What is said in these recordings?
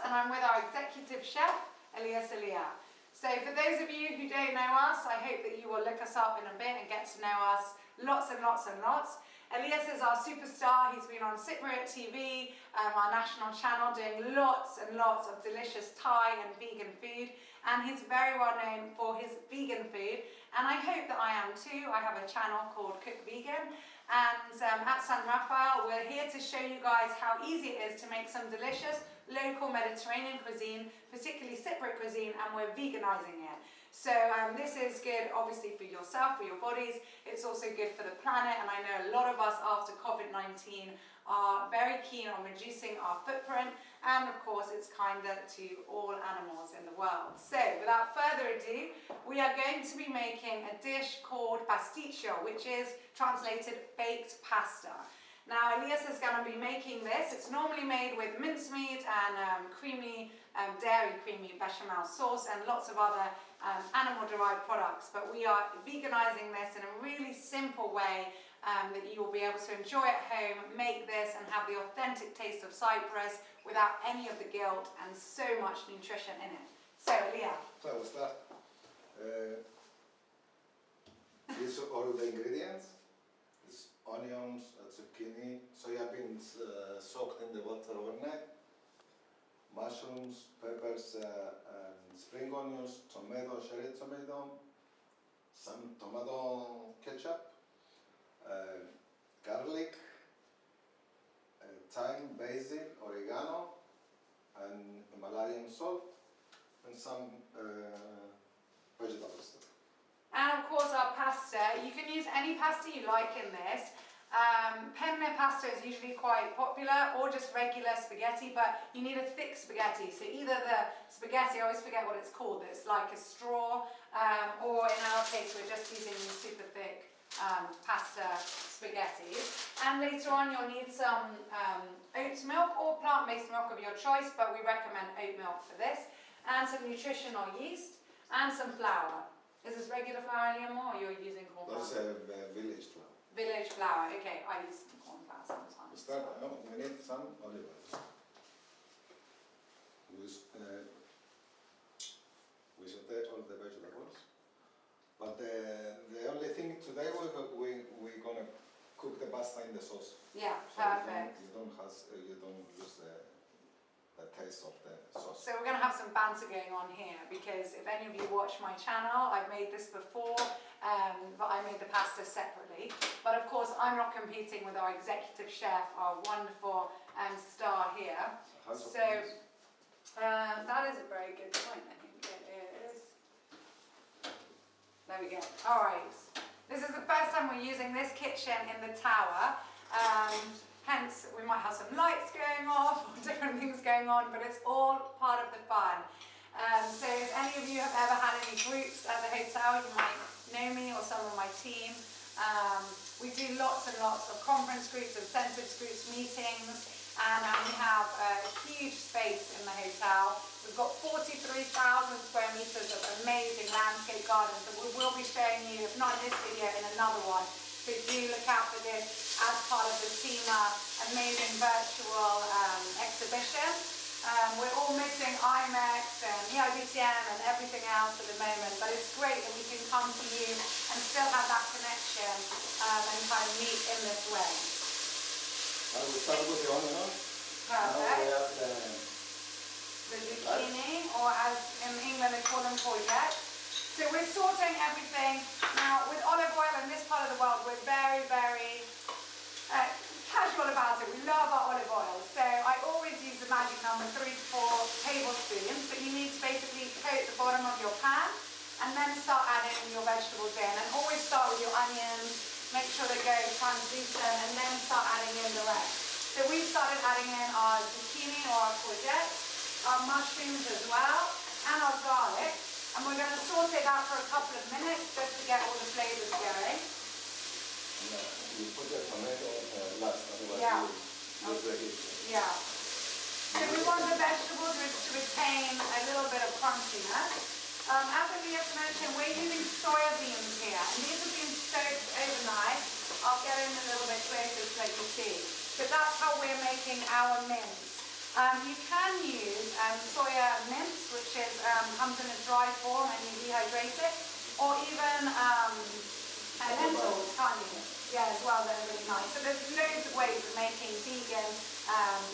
and I'm with our executive chef, Elias Elia. So for those of you who don't know us, I hope that you will look us up in a bit and get to know us lots and lots and lots. Elias is our superstar. He's been on Cypriot TV, our national channel, doing lots and lots of delicious Thai and vegan food. And he's very well known for his vegan food. And I hope that I am too. I have a channel called Cook Vegan. And at San Rafael, we're here to show you guys how easy it is to make some delicious local Mediterranean cuisine, particularly Cypriot cuisine, and we're veganizing it. So this is good obviously for yourself, for your bodies. It's also good for the planet, and I know a lot of us after COVID-19 are very keen on reducing our footprint, and of course it's kinder to all animals in the world. So without further ado, we are going to be making a dish called Pastichio, which is translated baked pasta. Now Elias is going to be making this. It's normally made with mincemeat and creamy, dairy creamy bechamel sauce and lots of other animal-derived products. But we are veganizing this in a really simple way that you will be able to enjoy at home, make this and have the authentic taste of Cyprus without any of the guilt and so much nutrition in it. So Elias. So we'll start. These are all the ingredients. It's onions, zucchini, soya beans soaked in the water overnight, mushrooms, peppers, and spring onions, tomato, cherry tomato, some tomato ketchup, garlic, thyme, basil, oregano, and Himalayan salt, and some vegetables. And of course our pasta, you can use any pasta you like in this. Penne pasta is usually quite popular, or just regular spaghetti, but you need a thick spaghetti. So either the spaghetti, I always forget what it's called, it's like a straw, or in our case we're just using these super thick pasta spaghetti. And later on you'll need some oat milk or plant-based milk of your choice, but we recommend oat milk for this, and some nutritional yeast, and some flour. Is this regular flour, Liam, or you're using corn flour? That's village flour. Village flour, okay. I use some corn flour sometimes. We start, no, we need some olive oil. We saute all the vegetables. But the only thing today we're gonna cook the pasta in the sauce. Yeah, so perfect. You don't use the taste of the sauce. So we're going to have some banter going on here, because if any of you watch my channel, I've made this before, but I made the pasta separately. But of course I'm not competing with our executive chef, our wonderful star here. So that is a very good point, I think it is. There we go. Alright, this is the first time we're using this kitchen in the tower. Hence, we might have some lights going off or different things going on, but it's all part of the fun. So if any of you have ever had any groups at the hotel, you might know me or some of my team. We do lots and lots of conference groups, incentives groups, meetings, and we have a huge space in the hotel. We've got 43,000 square meters of amazing landscape gardens that we will be showing you, if not in this video, in another one. So do look out for this as part of the SEMA amazing virtual exhibition. We're all missing IMEX and EIBTM and everything else at the moment, but it's great that we can come to you and still have that connection and kind of meet in this way. We start with the onion. Perfect. Now we have the zucchini, or as in England they call them courgettes. So we're sauteing everything. Now with olive oil in this part of the world, we're very, very casual about it. We love our olive oil. So I always use the magic number 3 to 4 tablespoons, but you need to basically coat the bottom of your pan and then start adding your vegetables in. And always start with your onions, make sure they go translucent, and then start adding in the rest. So we've started adding in our zucchini or our courgettes, our mushrooms as well, and our garlic. And we're going to saute that for a couple of minutes just to get all the flavours going. You put the tomato last, otherwise yeah. you lose the heat. Yeah. So we want the vegetables to retain a little bit of crunchiness. As Elias mentioned, we're using soya beans here, and these have been soaked overnight. I'll get in a little bit closer so you see. But that's how we're making our mince. You can use comes in a dry form and you dehydrate it, or even lentils, can't you? Yeah, as well, they're really nice. So there's loads of ways of making vegan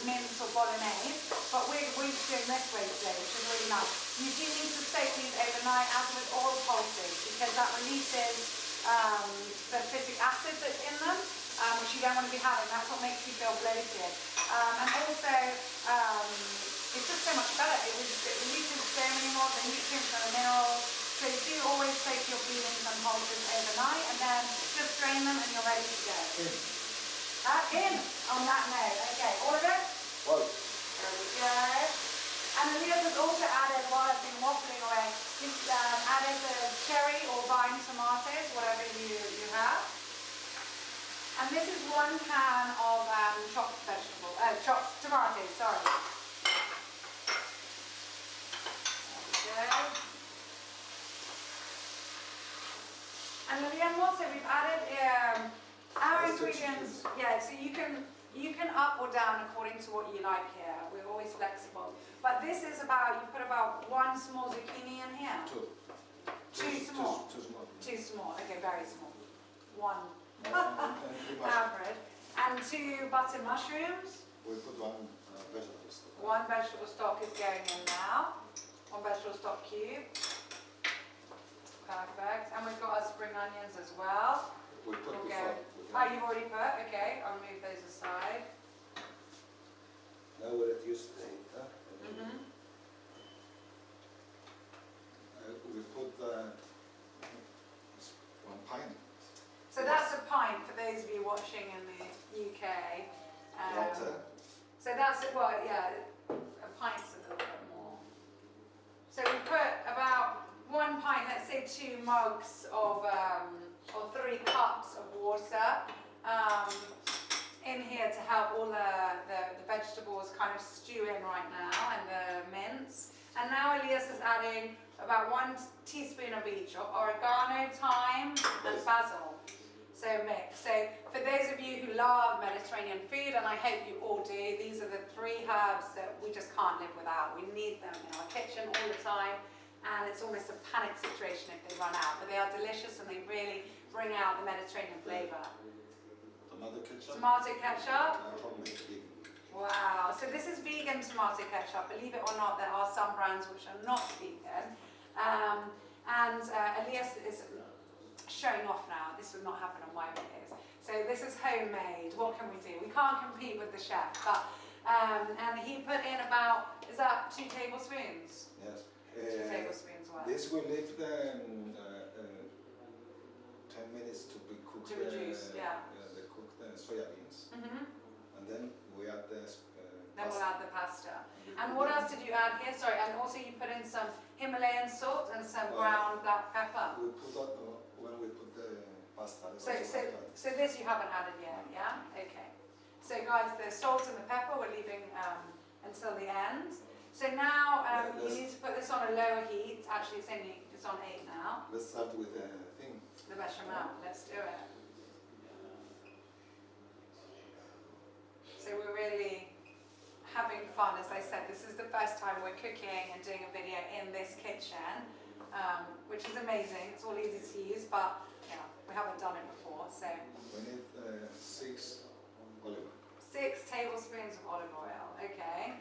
mince or bolognese, but we're doing this way today, which is really nice. You do need to soak these overnight, as with all poultry, because that releases the phytic acid that's in them, which you don't want to be having. That's what makes you feel bloated. And also, it's just so much better. It releases so many more of the nutrients and the minerals. So you do always soak your feedings and poultry overnight, and then just drain them and you're ready to go. In. On that note. Okay, all of it? Well, There we go. And Elias has also added, while I've been waffling away, he's added the cherry or vine tomatoes, whatever you have. And this is 1 can of chopped tomatoes, sorry. There we go. And then also we've added our ingredients. Yeah, so you can up or down according to what you like here. We're always flexible. But this is about, you put about 1 small zucchini in here. 2. Too small. Too small. Too small. Okay, very small. 1. And Average. And 2 button mushrooms. we put 1 vegetable stock. 1 vegetable stock is going in now. 1 vegetable stock cube. Perfect. And we've got our spring onions as well. We put We'll before. Oh, you've already put? Okay, I'll move those aside. Now we reduce the heat. We put 1 pint. So that's a pint for those of you watching in the UK. Water. So that's it, well, yeah, a pint's a little bit more. So we put about 1 pint, let's say 2 mugs of, or 3 cups of water in here to help all the vegetables kind of stew in right now, and the mince. And now Elias is adding about 1 teaspoon of each of oregano, thyme, and basil. So mix. So for those of you who love Mediterranean food, and I hope you all do, these are the 3 herbs that we just can't live without. We need them in our kitchen all the time. And it's almost a panic situation if they run out. But they are delicious and they really bring out the Mediterranean flavour. Tomato ketchup. Tomato ketchup. Homemade vegan. Wow. So this is vegan tomato ketchup. Believe it or not, there are some brands which are not vegan. Elias is showing off now. This would not happen on my videos. So this is homemade. What can we do? We can't compete with the chef. But and he put in about, is that 2 tablespoons? Yes. 2 tablespoons worth. This will leave the 10 minutes to be cooked. To reduce, yeah. The cooked soya beans, and then we add the. Then we'll add the pasta. And what else did you add here? Sorry, and also you put in some Himalayan salt and some ground black pepper. We put that when we put the pasta. So this you haven't added yet, yeah? Okay. So guys, the salt and the pepper we're leaving until the end. So now you need to put this on a lower heat. Actually, it's on 8 now. Let's start with the thing. The bechamel. Let's do it. So we're really having fun. As I said, this is the first time we're cooking and doing a video in this kitchen, which is amazing. It's all easy to use, but yeah, we haven't done it before. So we need 6 olive oil. 6 tablespoons of olive oil. Okay.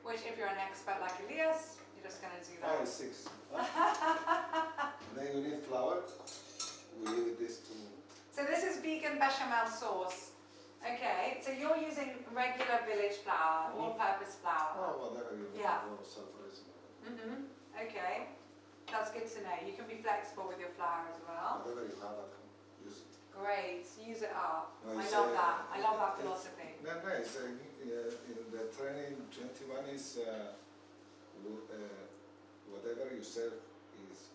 Which, if you're an expert like Elias, you're just going to do that. 6. Then you need flour. We leave this to. So this is vegan bechamel sauce. Okay, so you're using regular village flour, all-purpose flour. Oh, whatever you want. Yeah. Okay, that's good to know. You can be flexible with your flour as well. Whatever you have, I can use it. Great, use it up. No, I love that. I love that philosophy. No, it's, in the training 21 is whatever you serve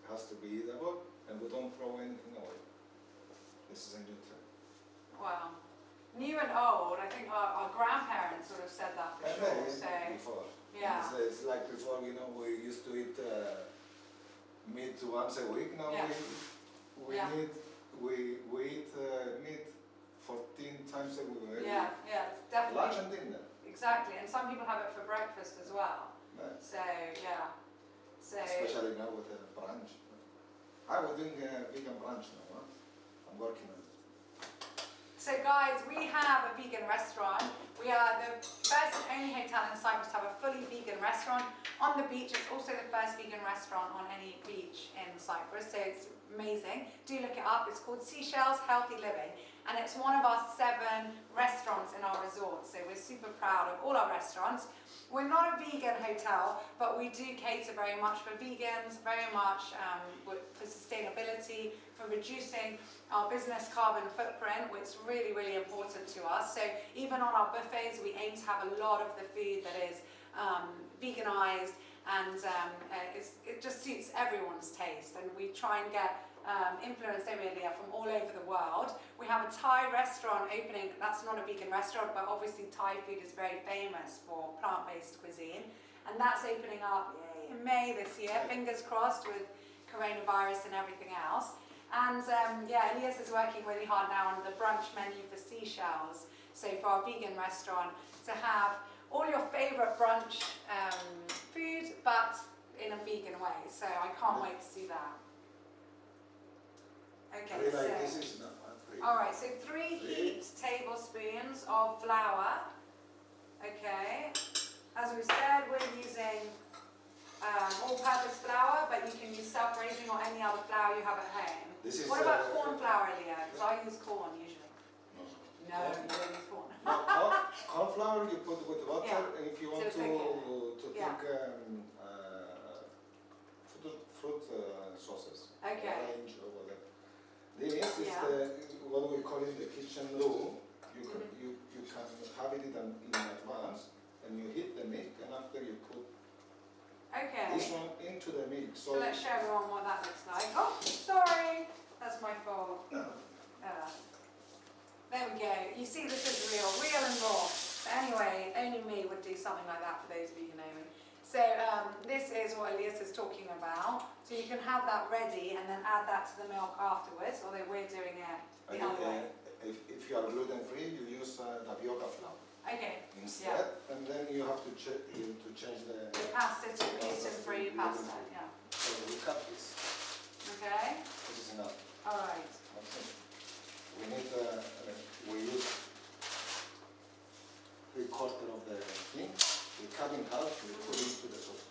has to be eatable, and we don't throw anything away. This is a new trend. Wow. New and old, I think our grandparents sort of said that for sure. So, before. yeah. It's like before, we used to eat meat once a week. Now Yeah. we eat meat 14 times a week. Yeah, definitely. Lunch and dinner. Exactly, and some people have it for breakfast as well. Nice. So yeah. So Especially now with the brunch. We're doing a vegan brunch now, huh? I'm working on it. So guys, we have a vegan restaurant. We are the first and only hotel in Cyprus to have a fully vegan restaurant on the beach. It's also the first vegan restaurant on any beach in Cyprus, so it's amazing. Do look it up. It's called Seashells Healthy Living, and it's one of our 7 restaurants in our resort. So we're super proud of all our restaurants. We're not a vegan hotel, but we do cater very much for vegans, very much for sustainability, for reducing our business carbon footprint, which is really, really important to us. So even on our buffets, we aim to have a lot of the food that is veganized, and it just suits everyone's taste. And we try and get influenced from all over the world. We have a Thai restaurant opening. That's not a vegan restaurant, but obviously Thai food is very famous for plant-based cuisine, and that's opening up in May this year. Fingers crossed with coronavirus and everything else. And Elias is working really hard now on the brunch menu for Seashells. So for our vegan restaurant, to have all your favourite brunch food, but in a vegan way. So I can't wait to see that. Okay, so, alright, so 3 heaped tablespoons of flour. Okay, as we said, we're using all-purpose flour, but you can use self-raising or any other flour you have at home. What about corn flour, Leah? Because I use corn usually. No, you don't use corn. Corn flour you put with water, and if you want to cook fruit sauces, orange or whatever. This is what we call it the kitchen roux. You can have it in advance, and you heat the milk, and after you put this one into the milk. So let's show everyone what that looks like. Oh, sorry, that's my fault. There we go. You see, this is real and raw. But anyway, only me would do something like that for those of you who know me. So this is what Elias is talking about. So you can have that ready and then add that to the milk afterwards, although we're doing it the other way. If you are gluten-free, you use tapioca flour. Okay. Instead, and then you have to change the pasta to gluten-free pasta. Yeah. So we cut this. Okay. This is enough. All right. Okay. We need we use 3/4 of the thing. We cut in half, we put it into the sauce.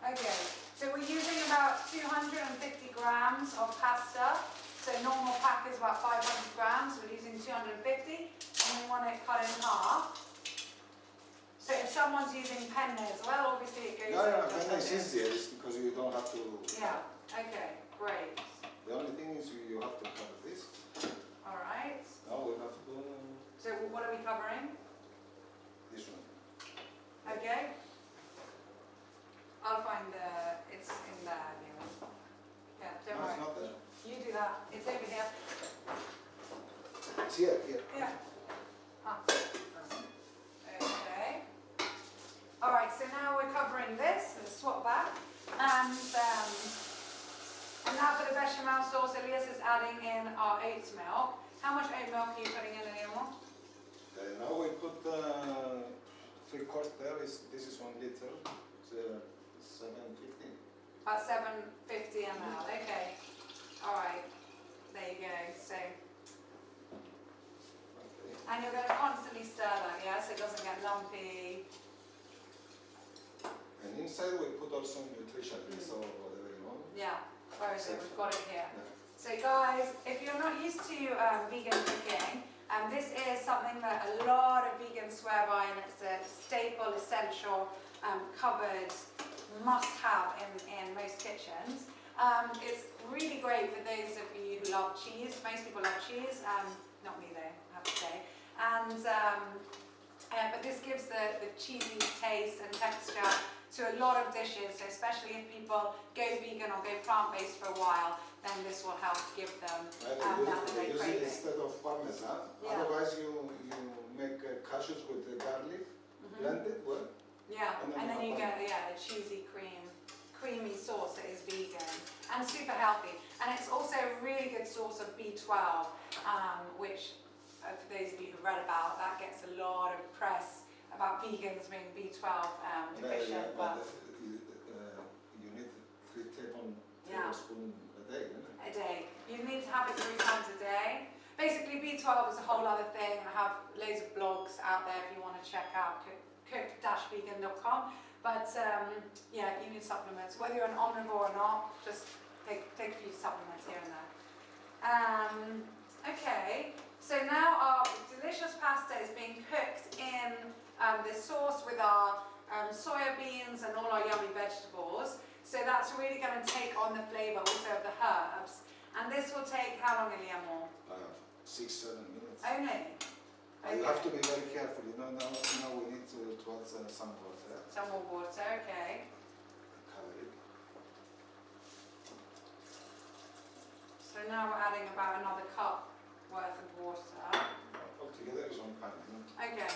Okay, so we're using about 250 grams of pasta. So normal pack is about 500 grams, we're using 250, and we want it cut in half. So if someone's using penne as well, obviously it goes penne is easier because you don't have to... Yeah, okay, great. The only thing is you have to cover this. Alright. Now we have to... So what are we covering? This one. Okay. I'll find it's in there anyway. Yeah, don't worry. It's not there. You do that. It's over here. It's here. Yeah. Okay. Alright, so now we're covering this. Let's swap back. And now for the bechamel sauce, Elias is adding in our oat milk. How much oat milk are you putting in, Elias? Now we put 3/4. This is 1 liter. It's 750. About 750 ml. Okay. All right. There you go. So, and you're going to constantly stir that, yeah, so it doesn't get lumpy. And inside we put also nutrition base or whatever you want. Yeah. Where is it? We've got it here. Yeah. So guys, if you're not used to vegan cooking, this is something that a lot of vegans swear by, and it's a staple, essential, cupboard must-have in most kitchens. It's really great for those of you who love cheese. Most people love cheese, not me though, I have to say. And but this gives the cheesy taste and texture to a lot of dishes, so especially if people go vegan or go plant-based for a while, then this will help give them that they use crave it it. instead of parmesan. Yeah. Otherwise you make cashews with the garlic, blended well. Yeah, and then you get a cheesy creamy sauce that is vegan and super healthy. And it's also a really good source of B12, which for those of you who read about, that gets a lot of press about vegans being B12 deficient, but you need 3 tablespoons a day, isn't it? a day. You need to have it 3 times a day. Basically, B12 is a whole other thing. I have loads of blogs out there if you want to check out cook-vegan.com. But yeah, you need supplements. Whether you're an omnivore or not, just take a few supplements here and there. Okay, so now our delicious pasta is being cooked in this sauce with our soya beans and all our yummy vegetables. So that's really going to take on the flavour also of the herbs. And this will take how long, Guillermo? 6-7 minutes. Only? Okay. You have to be very careful, you know, now we need to add some water. Some more water, okay. Cover it. So now we're adding about another cup worth of water. Altogether is 1 pint. Okay,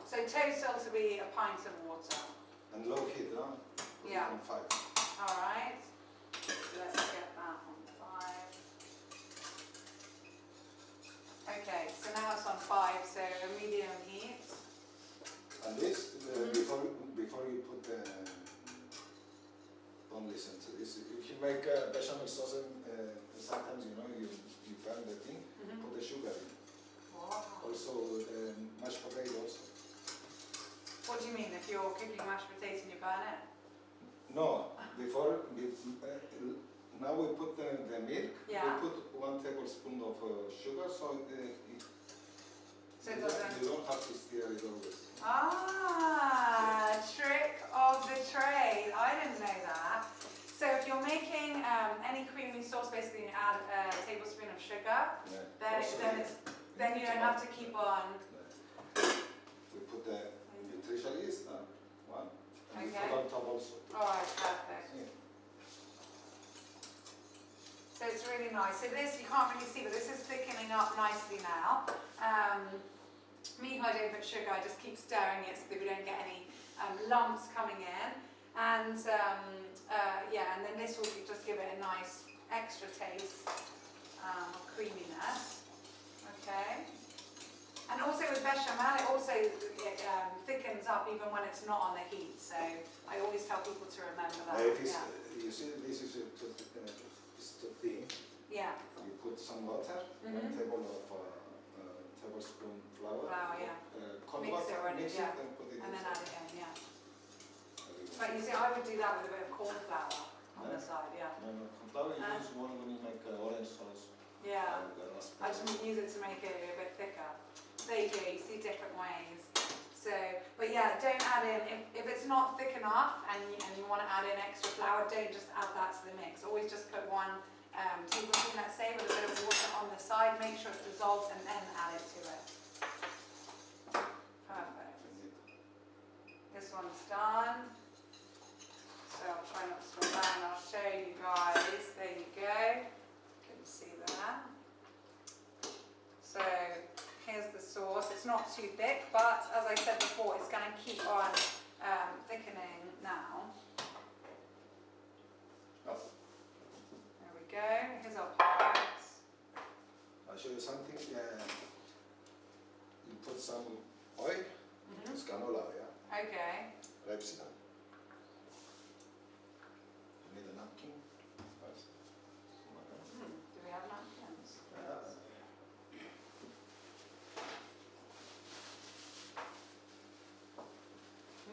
so total to be a pint of water. And low heat, huh? Yeah. On 5. Alright, let's get that on 5. Okay, so now it's on 5, so a medium heat. And this, before you put the, don't listen to this, if you make bechamel sauce, sometimes you know you burn the thing, put the sugar in. Wow. Also mashed potatoes. What do you mean, if you're cooking mashed potatoes and you burn it? No, now we put the milk, Yeah. we put 1 tablespoon of sugar, so So you don't have to stir it always. Ah, trick of the trade. I didn't know that. So if you're making any creamy sauce, basically you add a tablespoon of sugar, then you don't have to keep on. We put the nutrition yeast, 1, and we Okay. put on top also. Alright, perfect. Yeah. So it's really nice. So this, you can't really see, but this is thickening up nicely now. Me, I don't put sugar, I just keep stirring it so that we don't get any lumps coming in. And yeah, and then this will just give it a nice extra taste of creaminess. Okay. And also with bechamel, it also thickens up even when it's not on the heat. So I always tell people to remember that. You see, this is too thin. Yeah. You put some water, 1 tablespoon flour. Flour, yeah. Cold Mix water, it already, mix yeah. it and put it And then inside. add it in, yeah. But you see, I would do that with a bit of corn flour on the side, yeah. No, flour you use one when you make orange sauce. Yeah. I just raspberry. use it to make it a bit thicker. There you go, you see different ways. So, but yeah, don't add in, if it's not thick enough and you want to add in extra flour, don't just add that to the mix. Always just put 1 tablespoon, let's say, with a bit of water on the side, make sure it dissolves and then add it to it. Perfect. This one's done. So I'll try not to spill that and I'll show you guys. There you go. Can you see that? So here's the sauce. It's not too thick, but as I said before, it's going to keep on thickening now. Oh, There we go. Here's our Pyrex. I'll show you something. You put some oil, it's canola, yeah? Okay. Rapeseed. You need a napkin first. Do we have napkins?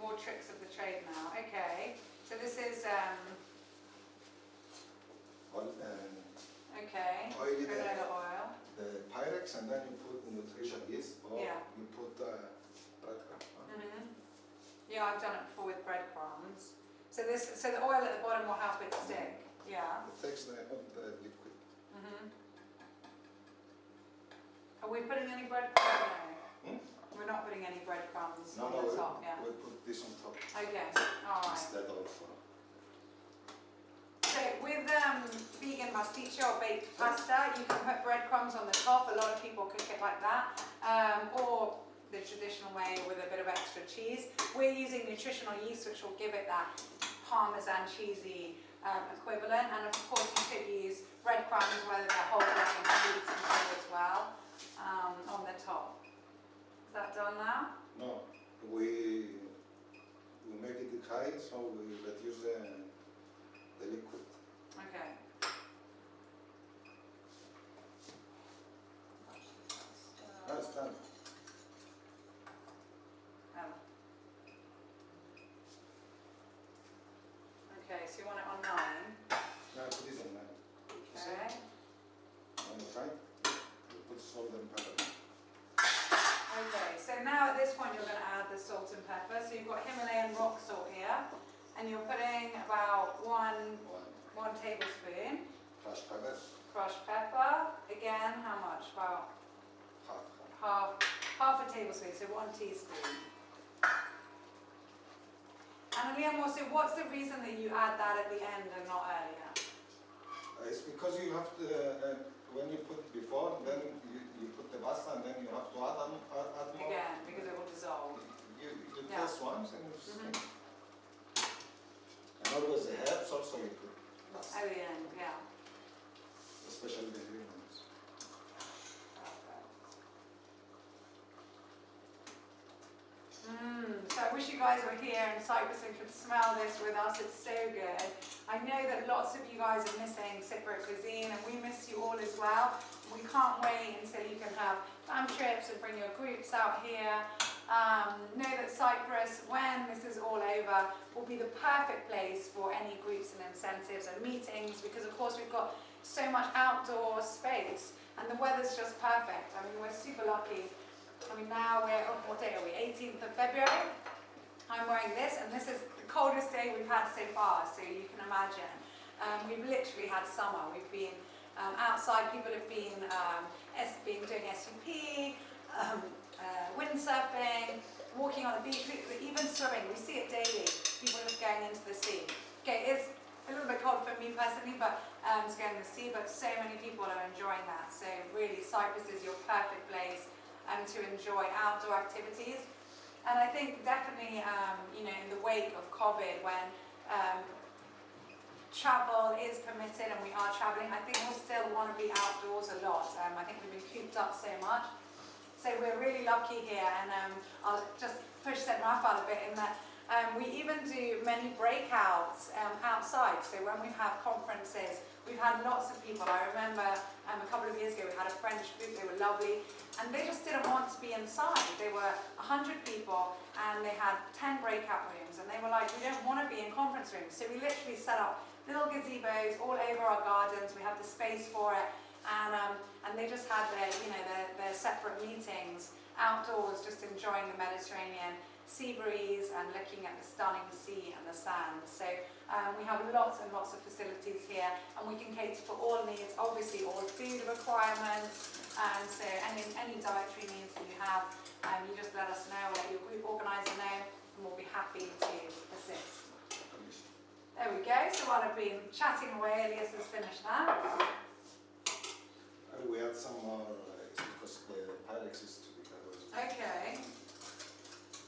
More tricks of the trade now. Okay. So this is okay. Oil, Canola oil. the Pyrex, and then you put the nutrition yeast, or Yeah. you put breadcrumbs. Yeah, I've done it before with breadcrumbs. So the oil at the bottom will help it stick. Yeah. It takes the liquid. Are we putting any breadcrumbs? No. Hmm? We're not putting any breadcrumbs No, on no, the top. Yeah. we put this on top Okay. All right. instead of. So with vegan pastichio or baked pasta, you can put breadcrumbs on the top. A lot of people cook it like that, or the traditional way with a bit of extra cheese. We're using nutritional yeast, which will give it that Parmesan cheesy equivalent. And of course, you could use breadcrumbs, whether they're whole grain or gluten-free as well, on the top. Is that done now? No. we make it high, so we reduce the liquid. Okay. That's done. Okay, so you want it on 9. Now put it on 9. Okay. On the side, we put salt and pepper. Okay, so now at this point you're going to add the salt and pepper. So you've got Himalayan rock salt here, and you're putting about one tablespoon. Crushed pepper. Crushed pepper. Again, how much? About half a tablespoon, so 1 teaspoon. And Liam, also, what's the reason that you add that at the end and not earlier? It's because you have to, when you put it before, then you put the pasta and then you have to add more. Again, because it will dissolve. You taste once and it's... And always the herbs also you put. At the end, yeah. Especially the green ones. So I wish you guys were here in Cyprus and could smell this with us. It's so good. I know that lots of you guys are missing Cypriot cuisine, and we miss you all as well. We can't wait until you can have fam trips and bring your groups out here. Know that Cyprus, when this is all over, will be the perfect place for any groups and incentives and meetings, because of course we've got so much outdoor space and the weather's just perfect. I mean, we're super lucky. I mean, now we're, what day are we? 18th of February. I'm wearing this, and this is the coldest day we've had so far, so you can imagine. We've literally had summer. We've been outside, people have been doing SUP, windsurfing, walking on the beach, even swimming. We see it daily, people just going into the sea. Okay, it's a little bit cold for me personally, but to go in the sea, but so many people are enjoying that. So really, Cyprus is your perfect place to enjoy outdoor activities. And I think definitely, you know, in the wake of COVID, when travel is permitted and we are traveling, I think we'll still want to be outdoors a lot. I think we've been cooped up so much. So we're really lucky here, and I'll just push St. Raphael a bit in that we even do many breakouts outside. So when we have conferences, we've had lots of people. I remember a couple of years ago we had a French group, they were lovely, and they just didn't want to be inside. They were 100 people and they had 10 breakout rooms, and they were like, we don't want to be in conference rooms. So we literally set up little gazebos all over our gardens. We have the space for it, and they just had their, you know, their separate meetings outdoors, just enjoying the Mediterranean sea breeze and looking at the stunning sea and the sand. So we have lots and lots of facilities here, and we can cater for all needs, obviously all food requirements, and so any dietary needs that you have, you just let us know, let your group organiser know, and we'll be happy to assist. There we go. So while I've been chatting away, Elias has finished that. We add some more because the Pyrex is too big. Okay.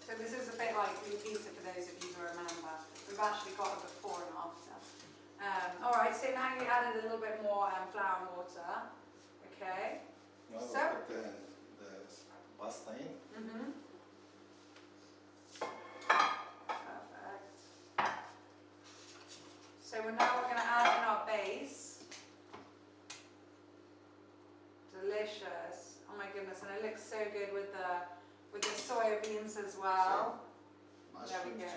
So this is a bit like blue pizza for those of you who remember. We've actually got it before and after. Alright, so now you added a little bit more flour and water. Okay. Now So we put the pasta in. Perfect. So now we're going to add in our base. Delicious. Oh my goodness, and it looks so good with the soya beans as well. There we go.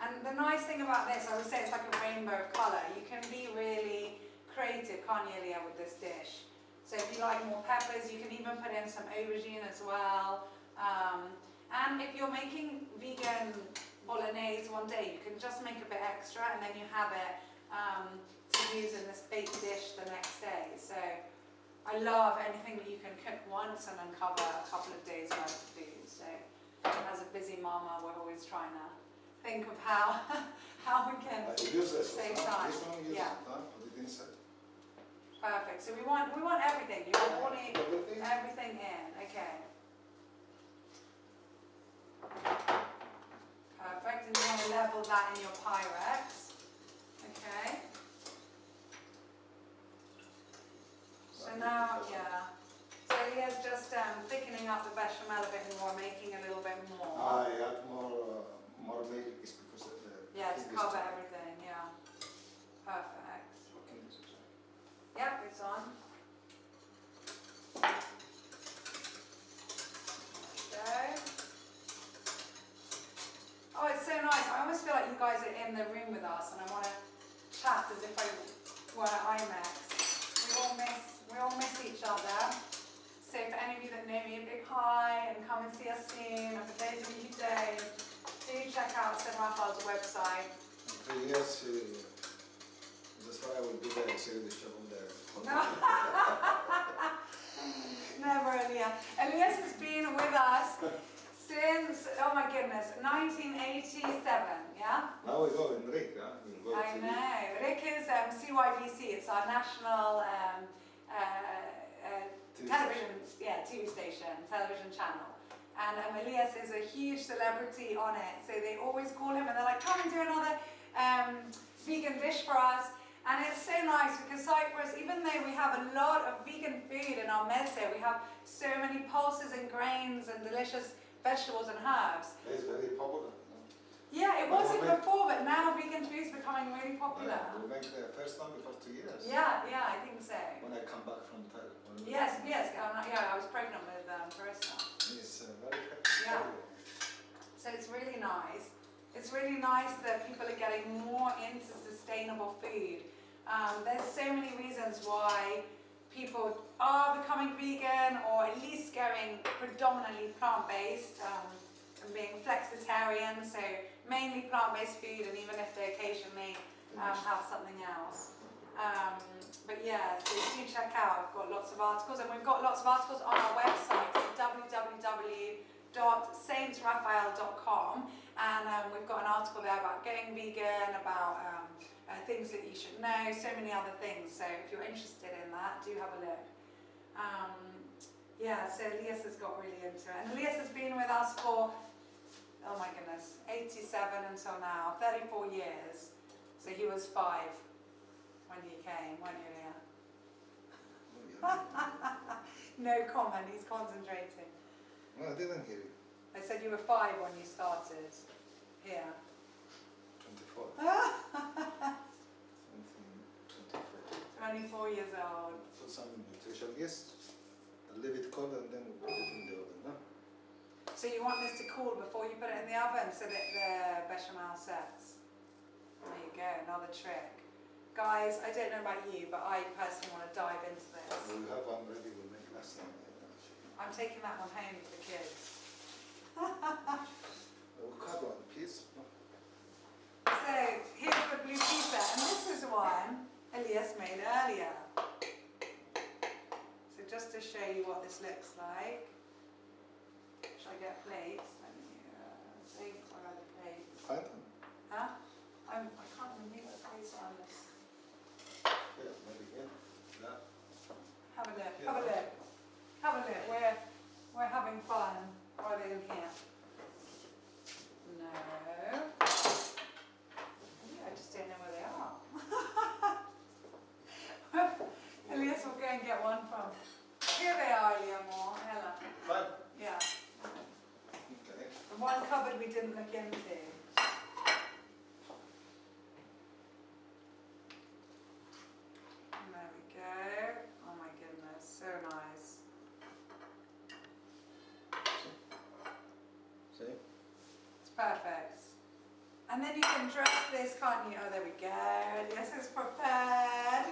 And the nice thing about this, I would say it's like a rainbow of colour. You can be really creative, can't you, Leah, with this dish? So if you like more peppers, you can even put in some aubergine as well. And if you're making vegan bolognese one day, you can just make a bit extra and then you have it to use in this baked dish the next day. So I love anything that you can cook once and then cover a couple of days worth of food. So as a busy mama, we're always trying to think of how we can save time. Yeah. Perfect. So we want everything. You want everything in. Okay. Perfect. And you want to level that in your Pyrex. Okay. So now, yeah. So Elias just thickening up the bechamel a bit more, making a little bit more. I add more milk is because of the... Yeah, to cover everything, yeah. Perfect. Okay. Yep, it's on. There we go. Oh, it's so nice. I almost feel like you guys are in the room with us and I want to chat as if I were at IMAX. We all miss each other. So for any of you that know me, a big hi and come and see us soon. And for those of you who don't, do check out St. Raphael's website. Yes, that's why I will be there, see the show there. Never, Elias. Elias has been with us since, oh my goodness, 1987, yeah? Now we go in Rick, huh? We'll go I know. Rick is CYBC, it's our national television, TV station, television channel. And Elias is a huge celebrity on it, so they always call him and they're like, come and do another vegan dish for us. And it's so nice because Cyprus, even though we have a lot of vegan food in our meze, we have so many pulses and grains and delicious vegetables and herbs. It's very popular. Yeah, it wasn't before, but now vegan food is becoming really popular. We make the first time before 2 years. Yeah, I think so. When I come back from Thailand. Yes, I was pregnant with Carissa. It's very happy. Yeah. So it's really nice. It's really nice that people are getting more into sustainable food. There's so many reasons why people are becoming vegan or at least going predominantly plant-based and being flexitarian, so mainly plant-based food, and even if they occasionally have something else. But yeah, so do check out. I've got lots of articles, and we've got lots of articles on our website, www.saintraphael.com, and we've got an article there about getting vegan, about things that you should know, so many other things. So if you're interested in that, do have a look. Yeah, so Elias has got really into it, and Elias has been with us for, oh my goodness, 87 until now, 34 years. So he was 5 when he came, weren't you, Elias? No comment, he's concentrating. No, I didn't hear you. I said you were 5 when you started here. 24. 24 years old. Put some nutrition, yes. I'll leave it cold and then we'll put it in the oven, no? So you want this to cool before you put it in the oven so that the bechamel sets? There you go, another trick. Guys, I don't know about you, but I personally want to dive into this. We'll have one ready, we'll make last time. I'm taking that one home for the kids. We'll cut one, please. So, here's the blue pizza, and this is one Elias made earlier. So just to show you what this looks like. Should I get plates? Let me see if I got a plate. Find them. Huh? I can't remember the plates on this. Yeah, maybe here. Yeah. Have a look, Yeah. have a look. Have a look, we're having fun. Are they in here? No. I just don't know where they are. Elias will go and get one from. Here they are, Eliamore. Hella. Fine. Yeah. Okay. The one cupboard we didn't look into. And there we go. Oh my goodness, so nice. See? It's perfect. And then you can dress this, can't you? Oh, there we go. Elias is prepared.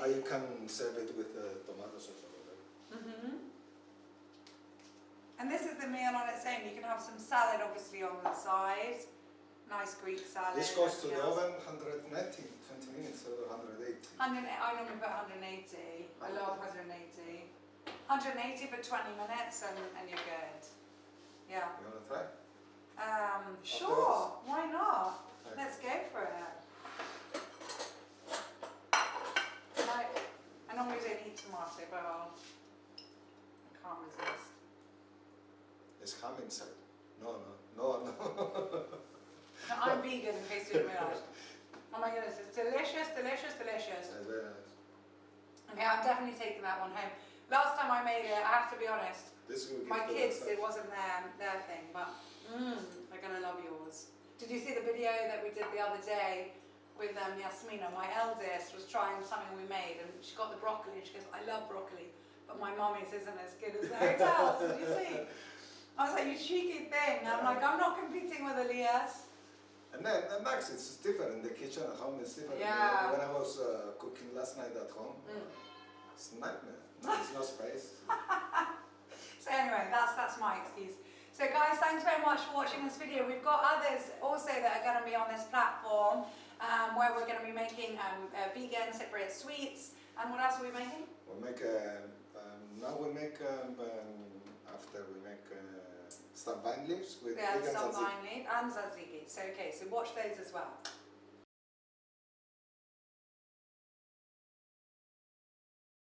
You can serve it with tomato sauce or whatever. And this is the meal on its own. You can have some salad, obviously, on the side. Nice Greek salad. This goes to the oven 190, 20 minutes or 180. I normally put 180. I love 180. 180 for 20 minutes and you're good. Yeah. You want to try? Sure. Why not? Okay. Let's go for it. I normally don't eat tomato, but I can't resist. There's ham inside. No. No, I'm vegan, in case you didn't realise. Oh my goodness, it's delicious, delicious, delicious. Very nice. Okay, I'm definitely taking that one home. Last time I made it, I have to be honest, This will my give kids, the it wasn't their thing, but they're gonna love yours. Did you see the video that we did the other day with Yasmina? My eldest was trying something we made and she got the broccoli and she goes, I love broccoli, but my mummy's isn't as good as the hotels. Did you see? I was like, you cheeky thing. I'm like, I'm not competing with Elias. And then Max, it's different in the kitchen at home. It's different. Yeah. When I was cooking last night at home, it's a nightmare. No, there's no space. So anyway, that's my excuse. So guys, thanks very much for watching this video. We've got others also that are going to be on this platform where we're going to be making vegan Cypriot sweets. And what else are we making? We'll make now we make after we make some vine leaves with vegan some tzatziki. vine leaf and tzatziki. So okay, so watch those as well.